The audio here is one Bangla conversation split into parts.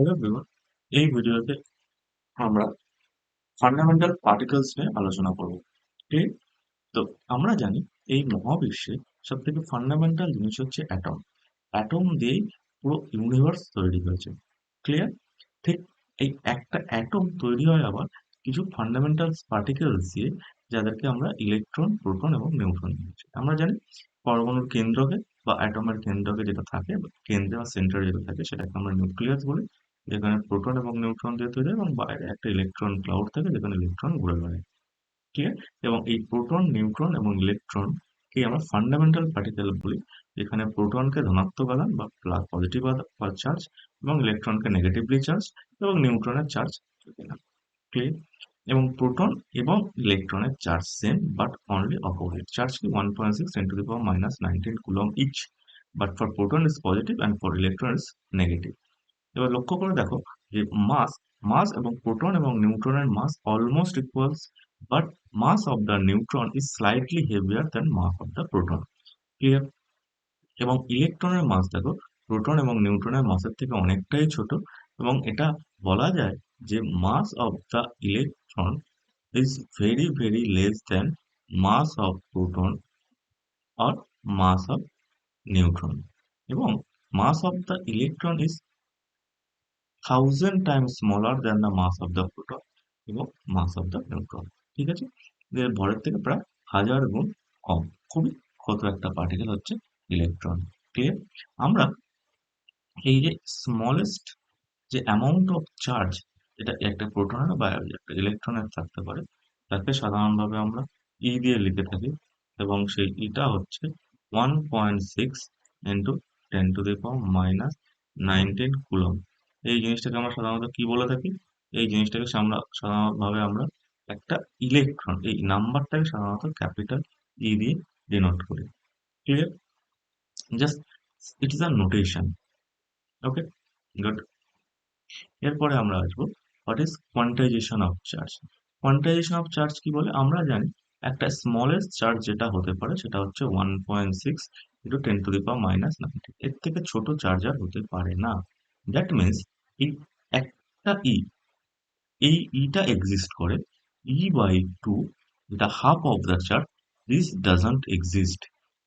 হ্যালো এভরিওয়ান, এই ভিডিওতে আমরা ফান্ডামেন্টাল পার্টিকেলস নিয়ে আলোচনা করব। ঠিক, তো আমরা জানি এই মহাবিশ্বে সব থেকে ফান্ডামেন্টাল জিনিস হচ্ছে অ্যাটম। অ্যাটম দিয়েই পুরো ইউনিভার্স তৈরি হয়েছে। ক্লিয়ার? ঠিক, এই একটা অ্যাটম তৈরি হয় আবার কিছু ফান্ডামেন্টাল পার্টিকেলস দিয়ে, যাদেরকে আমরা ইলেকট্রন, প্রোটন এবং নিউট্রন বলছি। আমরা জানি পরমাণুর কেন্দ্রকে বা অ্যাটমের কেন্দ্রকে যেটা থাকে, কেন্দ্রে বা সেন্টারে যেটা থাকে সেটাকে আমরা নিউক্লিয়াস বলি, যেখানে প্রোটন এবং নিউট্রন দিয়ে তৈরি হয় এবং বাইরে একটা ইলেকট্রন ক্লাউড থাকে যেখানে ইলেকট্রন ঘুরে বেড়ায়। ঠিক আছে? এবং এই প্রোটন, নিউট্রন এবং ইলেকট্রন কে আমরা ফান্ডামেন্টাল পার্টিকেল বলি, যেখানে প্রোটনকে ধনাত্মক আধান বা পজিটিভ চার্জ এবং ইলেকট্রনকে নেগেটিভলি চার্জ এবং নিউট্রনের চার্জ ক্লিয়ার? এবং প্রোটন এবং ইলেকট্রনের charge same but only opposite. Charge কি 1.6 10 to the power minus 19 coulomb each, but for proton is positive and for electron is negative. এবার লক্ষ্য করে দেখো যে মাস মাস এবং প্রোটন এবং নিউট্রনের mass almost equals, but mass of the neutron is slightly heavier than mass of the proton. Clear? এবং ইলেকট্রনের মাস দেখো প্রোটন এবং নিউট্রনের মাসের থেকে অনেকটাই ছোট, এবং এটা বলা যায় যে mass of the electron is very very less than mass of proton or mass of neutron, এবং mass of the electron is 1000 times smaller than the mass of the proton এবং mass of the neutron। ঠিক আছে, এর ভরের থেকে প্রায় 1000 গুণ কম। খুবই ছোট একটা পার্টিকেল হচ্ছে ইলেকট্রন। ক্লিয়ার? আমরা এই যে স্মলেস্ট যে অ্যামাউন্ট অফ চার্জ এটা একটা প্রোটনের বা একটা ইলেকট্রনের থাকতে পারে, তাকে সাধারণভাবে আমরা ই দিয়ে লিখে থাকি, এবং সেই ইটা হচ্ছে 1.6 into 10 to the power minus 19 coulomb. এই জিনিসটাকে আমরা সাধারণত কি বলে থাকি? এই জিনিসটাকে আমরা সাধারণভাবে আমরা একটা ইলেকট্রন, এই নাম্বারটাকে সাধারণত ক্যাপিটাল ই দিয়ে ডিনোট করি। Clear? Just it is a notation. Okay, good. এরপরে আমরা আসবো what is quantisation of charge. Quantisation of charge কি বলে? আমরা জানি একটা স্মলেস্ট চার্জ যেটা হতে পারে সেটা হচ্ছে 1.6 into 10 to the power minus 19। এর থেকে ছোট চার্জ আর হতে পারে না। দ্যাট মিনস এই একটা এই ইটা এক্সিস্ট করে, ই বাই টু, যেটা half of the charge, this doesn't exist.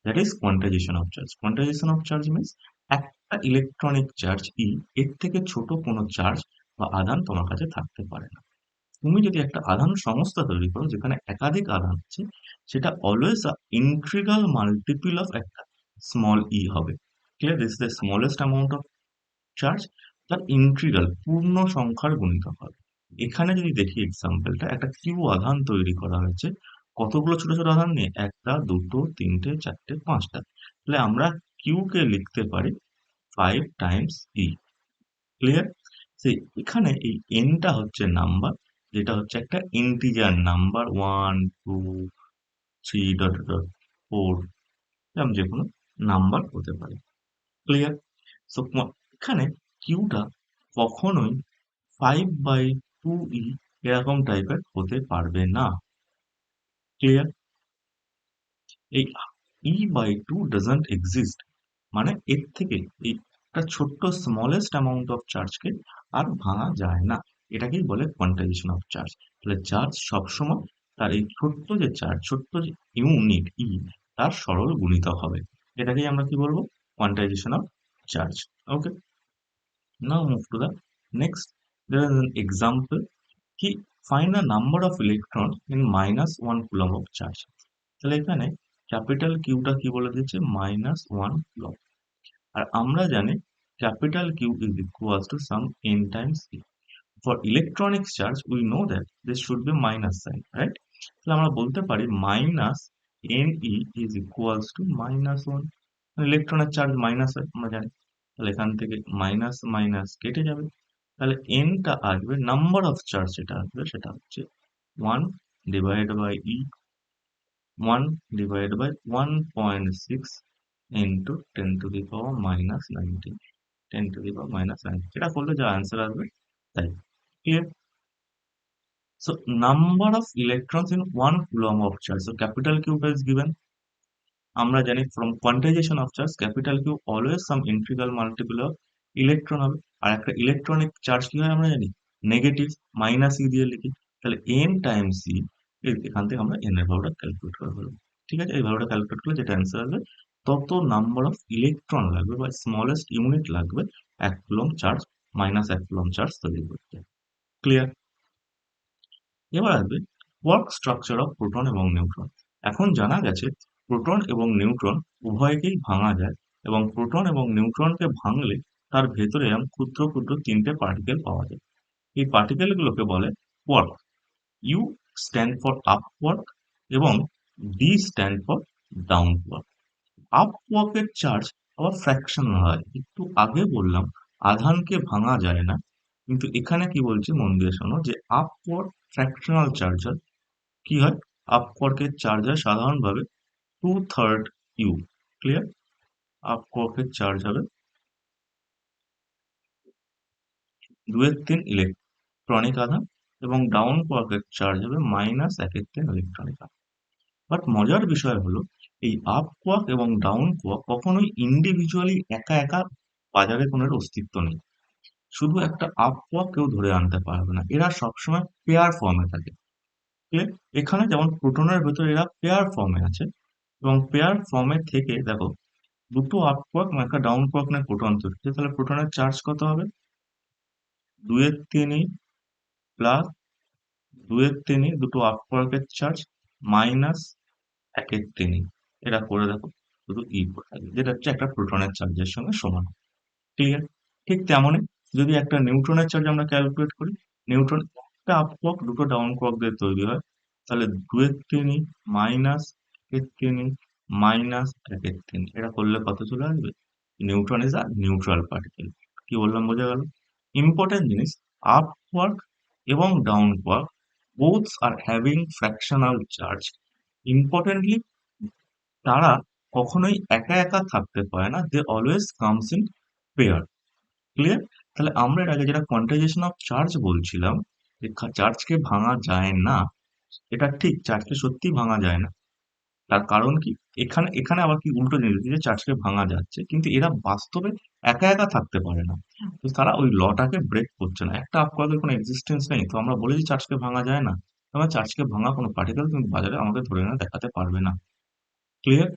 That is quantisation of charge. Quantisation of charge means একটা ইলেকট্রনিক চার্জ ই, এর থেকে ছোট কোনো চার্জ বা আধান তোমার কাছে থাকতে পারে না। তুমি যদি একটা আধান সংস্থা তৈরি করো যেখানে একাধিক আধান আছে, সেটা অলওয়েজ ইন্টিগ্রাল মাল্টিপল অফ একটা স্মল ই হবে। Clear? This is the smallest amount of charge, তার ইন্টিগ্রাল পূর্ণ সংখ্যার গুণিতক হবে। এখানে যদি দেখি এক্সাম্পলটা, একটা কিউ আধান তৈরি করা হয়েছে কতগুলো ছোট ছোট আধান নিয়ে, একটা, দুটো, তিনটে, চারটে, পাঁচটা। তাহলে আমরা কিউ কে লিখতে পারি 5 টাইমস ই। ক্লিয়ার? সেই এখানে এই এনটা হচ্ছে নাম্বার, যেটা হচ্ছে একটা ইন্টিজার নাম্বার, 1 2 3 ডট ডট 4, এরকম যে কোনো নাম্বার হতে পারে। ক্লিয়ার? সো এখানে কিউটা কখনোই 5/2e এরকম টাইপের হতে পারবে না। ক্লিয়ার? এই e/2 ডাজন্ট এক্সিস্ট, মানে এর থেকে এই একটা ছোট্ট স্মলেস্ট অ্যামাউন্ট অফ চার্জকে আর ভাঙা যায় না। এটাকেই বলে কোয়ান্টাইজেশন অফ চার্জ। তাহলে চার্জ সবসময় তার এই ছোট্ট যে চার্জ, ছোট্ট যে ইউনিট ই, তার সরল গুণিতক হবে। এটাকেই আমরা কি বলবো? Quantisation of charge. Okay, now move to the next. There is an example কি, find the number of electrons in -1 coulomb of charge। তাহলে এখানে ক্যাপিটাল কিউটা কি বলে দিচ্ছে? -1 কুলম্ব। আর আমরা জানি capital Q is equal to some n times e। For electronic charge we know that this should be minus sign, right? তাহলে আমরা বলতে পারি minus n e is equals to -1। ইলেকট্রনের চার্জ মাইনাস হয় আমরা জানি, তাহলে এখান থেকে মাইনাস মাইনাস কেটে যাবে। তাহলে এনটা আসবে, নাম্বার অফ চার্জ যেটা আসবে সেটা হচ্ছে 1 divide by e, 1 divide by 1.6 into 10 to the power minus 19, 10 to the power minus 19। এটা করলে যা অ্যান্সার আসবে তাই। Clear? So number of electrons in 1 coulomb of charge. So capital Q is given. আমরা জানি from quantization of charge, capital Q always some integral multiple of electron হবে। আর একটা ইলেকট্রনিক চার্জ কি হয় আমরা জানি, নেগেটিভ, মাইনাস ই দিয়ে লিখি। তাহলে এন টাইমস ই, এখান থেকে আমরা এন এর ভ্যালুটা ক্যালকুলেট করে ফেলবো। ঠিক আছে, এই ভ্যালুটা ক্যালকুলেট করলে যেটা অ্যান্সার আসবে, তত নাম্বার অফ ইলেকট্রন লাগবে বা স্মলেস্ট ইউনিট লাগবে এক কুলম্ব চার্জ, মাইনাস এক কুলম্ব চার্জ তৈরি করতে। ক্লিয়ার? এবার আসবে ওয়ার্ক স্ট্রাকচার অফ প্রোটন এবং নিউট্রন। এখন জানা গেছে প্রোটন এবং নিউট্রন উভয়কেই ভাঙা যায়, এবং প্রোটন এবং নিউট্রনকে ভাঙলে তার ভেতরে এরকম ক্ষুদ্র ক্ষুদ্র তিনটে পার্টিকেল পাওয়া যায়। এই পার্টিকেলগুলোকে বলে quark. U stand for up quark এবং D stand for down quark. Up কোয়ার্কের চার্জ আবার ফ্র্যাকশনাল হয়। একটু আগে বললাম আধানকে ভাঙা যায় না, কিন্তু এখানে কি বলছে মন দিয়ে শোনো, যে আপ কোয়ার্ক ফ্র্যাকশনাল চার্জ হয়। কি হয়? আপ কোয়ার্কের চার্জ হয় সাধারণভাবে 2/3 ইউ। ক্লিয়ার? আপ কোয়ার্কের চার্জ হবে 2/3 ইলেকট্রনিক আধান, এবং ডাউন কোয়ার্কের চার্জ হবে -1/3 ইলেকট্রনিক আধান। বাট মজার বিষয় হলো, এই আপ কোয়ার্ক এবং ডাউন কোয়ার্ক কখনোই ইন্ডিভিজুয়ালি একা একা বাজারে কোনো এর অস্তিত্ব নেই। শুধু একটা আপ কোয়ার্ক কেউ ধরে আনতে পারবে না, এরা সবসময় পেয়ার ফর্মে থাকে। ক্লিয়ার? এখানে যেমন প্রোটনের ভেতরে এরা পেয়ার ফর্মে আছে, এবং পেয়ার ফর্মে থেকে দেখো, দুটো আপ কোয়ার্ক এবং একটা ডাউন কোয়ার্ক নিয়ে প্রোটন তৈরি হচ্ছে, তাহলে প্রোটনের চার্জ কত হবে? 2/3 প্লাস 2/3, দুটো আপ কোয়ার্কের চার্জ মাইনাস 1/3। এটা করে দেখো, শুধু ই পড়ে থাকবে, যেটা হচ্ছে একটা প্রোটনের চার্জের সঙ্গে সমান। ঠিক আছে? ঠিক তেমনই যদি একটা নিউট্রনের চার্জ আমরা ক্যালকুলেট করি, নিউট্রন একটা আপ কোয়ার্ক দুটো ডাউন কোয়ার্ক দিয়ে তৈরি হয়। তাহলে 2/3 মাইনাস 1/3 মাইনাস 1/3, এটা করলে কত চলে আসবে? Neutron is a neutral particle. কি বললাম, বোঝা গেল? ইম্পর্টেন্ট জিনিস, আপ কোয়ার্ক এবং down quark both are having fractional charge. Importantly, তারা কখনোই একা একা থাকতে পারে না, they always comes in pair. Clear? তাহলে আমরা এর আগে যেটা কোয়ান্টাইজেশন অফ চার্জ বলছিলাম, যে চার্জকে ভাঙা যায় না, এটা ঠিক, চার্জকে সত্যি ভাঙা যায় না। তার কারণ কি, এখানে এখানে আবার কি উল্টো জিনিস হচ্ছে, যে চার্জকে ভাঙা যাচ্ছে, কিন্তু এরা বাস্তবে একা একা থাকতে পারে না। তো তারা ওই লটাকে ব্রেক করছে না। একটা আপ কোয়ার্কের কোনো এক্সিস্টেন্স নেই, তো আমরা বলি যে চার্জকে ভাঙা যায় না। আমরা চার্জকে ভাঙা কোনো পার্টিকেল কিন্তু বাজারে আমাকে ধরে এনে দেখাতে পারবে না। ক্লিয়ার?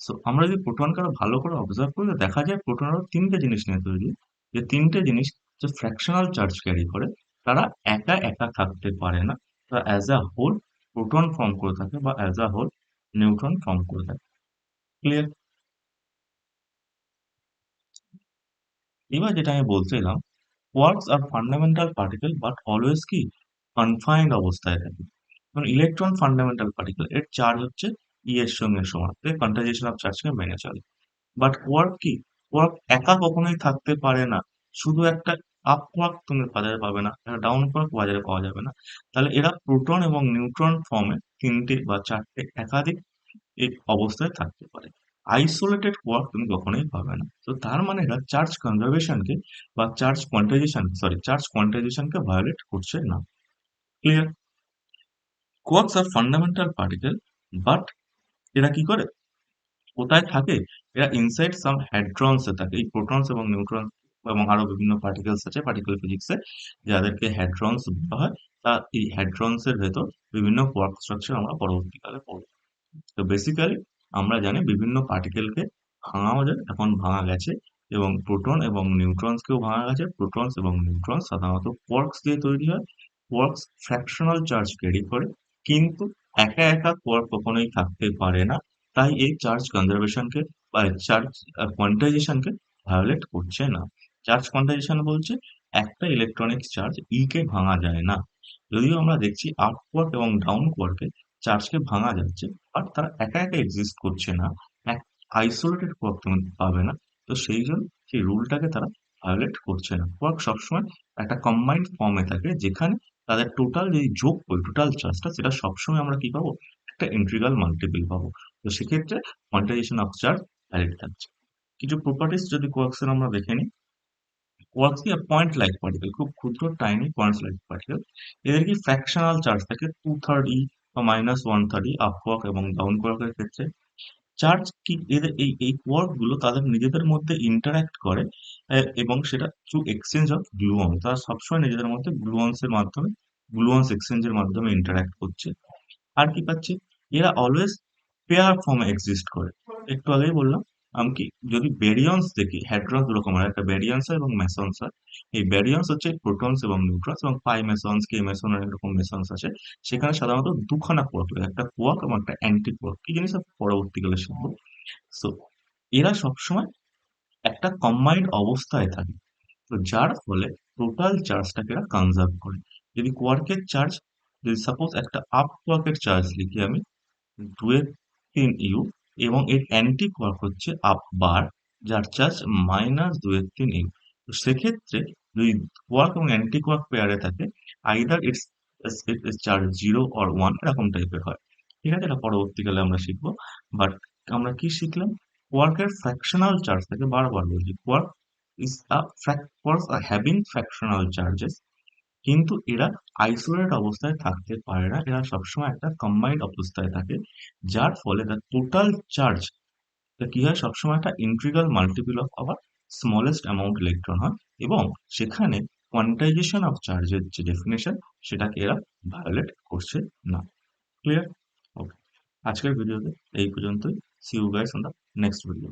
সো আমরা যদি প্রোটনকে আরো ভালো করে অবজার্ভ করি, তো দেখা যায় প্রোটন আরো তিনটে জিনিস নিয়ে তৈরি, যে তিনটে জিনিস যে ফ্র্যাকশনাল চার্জ ক্যারি করে। তারা একা একা থাকতে পারে না, তারা as a whole proton form করে থাকে বা as a whole neutron form করে থাকে। ক্লিয়ার? এবার যেটা আমি বলছিলাম, quarks are fundamental particle but always কি কনফাইন্ড অবস্থায় থাকে। কারণ ইলেকট্রন ফান্ডামেন্টাল পার্টিকেল, এর চার্জ হচ্ছে ই এর সঙ্গে সমান, তাই কন্টারজেশন অফ চার্জকে মেনে চলে। বাট কোয়ার্ক কি, কোয়ার্ক একা কখনোই থাকতে পারে না। শুধু একটা আপ কোয়ার্ক তুমি বাজারে পাবে না, একটা ডাউন কোয়ার্ক বাজারে পাওয়া যাবে না। তাহলে এরা প্রোটন এবং নিউট্রন ফর্মে তিনটে বা চারটে একাধিক এই অবস্থায় থাকতে পারে। আইসোলেটেড কোয়ার্ক তুমি কখনোই পাবে না। তো তার মানে এরা চার্জ কনজারভেশনকে বা চার্জ কোয়ান্টাইজেশনকে ভায়োলেট করছে না। Clear? Quarks are fundamental particle, but এরা কি করে, কোথায় থাকে? এরা ইনসাইড সাম হ্যাড্রনস এ থাকে। এই প্রোটনস এবং নিউট্রন এবং আরো বিভিন্ন পার্টিকেলস আছে পার্টিকেল ফিজিক্সে, যাদেরকে হ্যাড্রনস বলা হয়। তা এই হ্যাড্রনস এর ভেতর বিভিন্ন কোয়ার্ক স্ট্রাকচার আমরা পরবর্তীকালে পড়ব। তো বেসিক্যালি আমরা জানি বিভিন্ন পার্টিকেলকে ভাঙাও যায়, এখন ভাঙা গেছে, এবং প্রোটন এবং নিউট্রনসকেও ভাঙা গেছে। প্রোটনস এবং নিউট্রন সাধারণত কোয়ার্কস দিয়ে তৈরি হয়। কোয়ার্কস ফ্র্যাকশনাল চার্জ ক্যারি করে, কিন্তু একা একা কোয়ার্ক কখনোই থাকতে পারে না। তাই এই চার্জ কনজারভেশনকে বা চার্জ কোয়ান্টাইজেশনকে ভায়োলেট করছে না। চার্জ কোয়ান্টাইজেশন বলছে একটা ইলেকট্রনিক চার্জ ই কে ভাঙা যায় না। যদিও আমরা দেখছি আপ কোয়ার্ক এবং ডাউন কোয়ার্কে চার্জকে ভাঙা যাচ্ছে, বাট তারা একা একা এক্সিস্ট করছে না। এক আইসোলেটেড কোয়ার্ক তুমি পাবে না। তো সেই জন্য সেই রুলটাকে তারা ভায়োলেট করছে না। কোয়ার্ক সবসময় একটা কম্বাইন্ড ফর্মে থাকে, যেখানে তাদের টোটাল যে যোগ করি টোটাল চার্জটা, সেটা সবসময় আমরা কি পাবো, একটা ইন্টিগ্রাল মাল্টিপল পাবো। তো সেক্ষেত্রে কোয়ান্টাইজেশন অফ চার্জ ভ্যালিড থাকছে। কিছু প্রপার্টিস যদি কোয়ার্কস এর আমরা দেখে নিই, কোয়ার্কস কি পয়েন্ট লাইক পার্টিকেল, খুব ক্ষুদ্র টাইনি পয়েন্টস লাইক পার্টিকেল। এদের কি ফ্র্যাকশনাল চার্জ থাকে 2/3 ই বা -1/3 আপ কোয়ার্ক এবং ডাউন কোয়ার্কের ক্ষেত্রে। চার্জ কি, এদের এই এই কোয়ার্ক গুলো তাদের নিজেদের মধ্যে ইন্টারঅ্যাক্ট করে এবং সেটা থ্রু এক্সচেঞ্জ অফ গ্লুয়ন। তারা সবসময় নিজেদের মধ্যে গ্লুয়ন্স এক্সচেঞ্জের মাধ্যমে ইন্টারাক্ট করছে। আর কি পাচ্ছি, এরা অলওয়েজ পেয়ার ফর্মে এক্সিস্ট করে। একটু আগেই বললাম আমি কি, যদি ব্যারিয়ন্স দেখি, হ্যাড্রন্স দু রকম হয়, একটা ব্যারিয়ন্স হয় এবং মেসন্স হয়। এই ব্যারিয়ন্স হচ্ছে প্রোটনস এবং নিউট্রন্স, এবং পাই মেসন্স, কে মেসন, অনেক রকম মেসন্স আছে। সেখানে সাধারণত দুখানা কোয়ার্ক লাগে, একটা কোয়ার্ক এবং একটা অ্যান্টি কোয়ার্ক। কি জিনিস পরবর্তীকালে শিখবো। সো এরা সবসময় একটা কম্বাইন্ড অবস্থায় থাকে, তো যার ফলে টোটাল চার্জটাকে এরা কনজার্ভ করে। যদি কোয়ার্কের চার্জ, যদি সাপোজ একটা আপ কোয়ার্কের চার্জ লিখি আমি 2 এর 3 ইউ, এবং এর অ্যান্টি কোয়ার্ক হচ্ছে আপ বার, যার চার্জ -2 এর 3 ইউ। তো সেক্ষেত্রে যদি কোয়ার্ক এবং অ্যান্টি কোয়ার্ক পেয়ারে থাকে, আইদার ইটস চার্জ 0 or 1 এরকম টাইপের হয়। ঠিক আছে, এটা পরবর্তীকালে আমরা শিখবো। বাট আমরা কি শিখলাম, কোয়ার্কের ফ্র্যাকশনাল চার্জ থাকে, বারবার বলছি, কোয়ার্কস আর হ্যাভিং ফ্র্যাকশনাল চার্জেস, কিন্তু এরা আইসোলেট অবস্থায় থাকতে পারে না, এরা সবসময় একটা কম্বাইন্ড অবস্থায় থাকে। যার ফলে তার টোটাল চার্জ কি হয়, সবসময় একটা ইন্টিগ্রাল মাল্টিপল অফ আবার স্মলেস্ট অ্যামাউন্ট ইলেকট্রন হয়, এবং সেখানে কোয়ান্টাইজেশন অফ চার্জের যে ডেফিনেশন, সেটাকে এরা ভায়োলেট করছে না। ক্লিয়ার? ওকে, আজকের ভিডিওতে এই পর্যন্তই। See you guys on the next video.